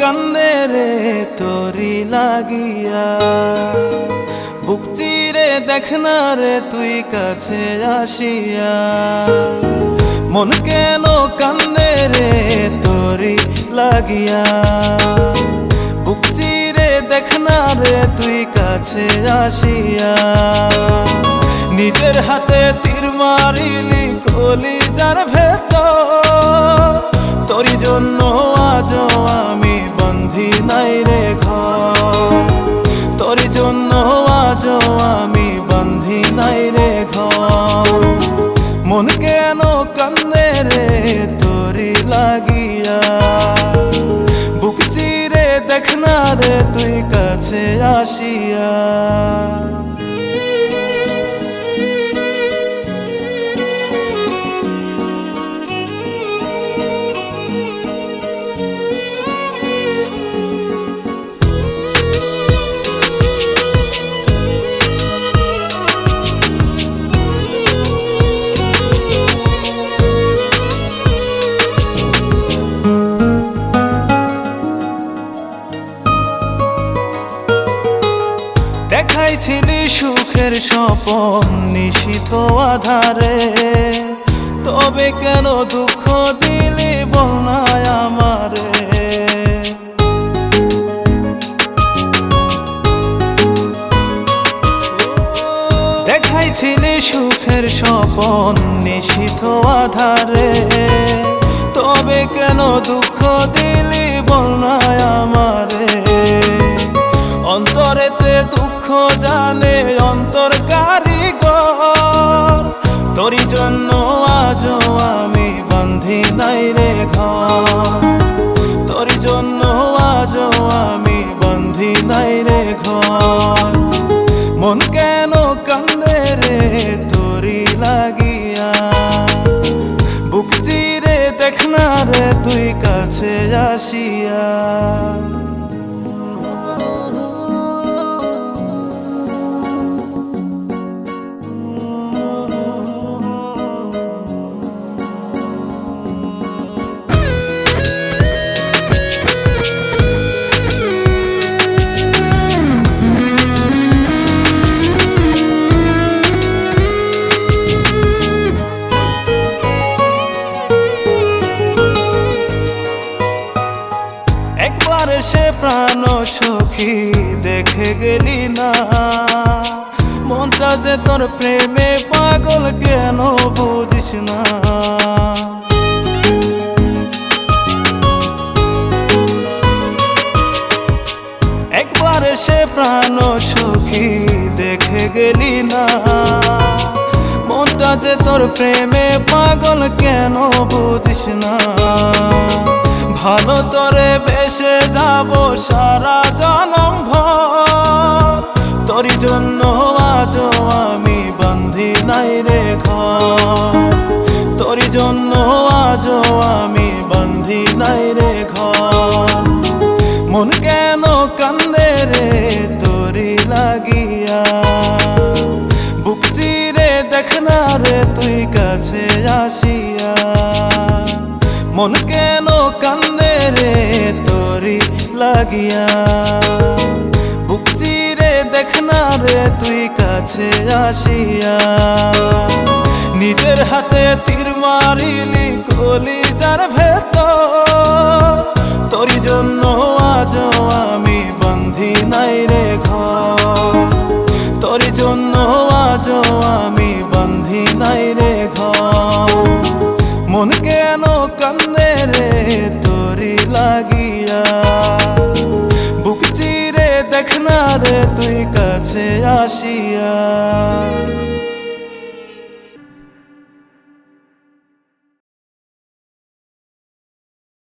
কান্দে রে তোরি লাগিয়া, বুক চিরে দেখ না রে তুই কাছে আসিয়া। মন কেন কান্দে রে তোরি লাগিয়া, বুক চিরে দেখ না রে তুই কাছে আসিয়া। নিজের হাতে তীর মারিলি কলিজার ভেতর, তোরি জন্য আজও আমি বন্ধি নাই রে ঘর, তোরি জন্য আজও আমি বন্ধি নাই রে ঘর। মন কেন কান্দে রে তোরি লাগিয়া, বুক চিরে দেখ না রে তুই কাছে আসিয়া। দেখাইছিলি সুখের স্বপন নিশীথ আধারে, তবে কেন দুঃখ দিলি বল না আমারে। দেখাইছিলি সুখের স্বপন নিশীথ আধারে, তবে কেন দুঃখ দিলি বল না আমারে। অন্তরেতে দুঃখ জানে অন্তর কারিগর, তোরি জন্য আজও আমি বন্ধি নাই রে ঘর, তোরি জন্য আজও আমি বন্ধি নাই রে ঘর। মন কেন কান্দে রে তোরি লাগিয়া, বুক চিরে দেখ না রে তুই কাছে আসিয়া। একবার সে প্রাণ সখী দেখে গেলি না, মনটা যে তোর প্রেমে পাগল কেন বুঝিস না। একবার সে প্রাণ সখী দেখে গেলি না, মনটা যে তোর প্রেমে পাগল কেন বুঝিস না। ভালো তোরে বেসে যাব সারা জনম ভর, তোরি জন্য আজও আমি বন্ধি নাই রে ঘর, তোরি জন্য আজও আমি বন্ধি নাই রে ঘর। মন কেন কান্দে রে তোরি লাগিয়া, বুক চিরে দেখ না রে তুই কাছে আসিয়া। মন কেন কান্দে রে তোরি লাগিয়া, বুক চিরে দেখ না রে তুই কাছে আসিয়া। নিজের হাতে তীর মারিলি কলিজার ভেতর, তোরি জন্য আজও আমি বন্ধি নাই রে ঘর, তোরি জন্য আজও আমি বন্ধি নাই রে ঘর। মন কেন কান্দে রে তোরি লাগিয়া, বুক চিরে দেখ না রে তুই কাছে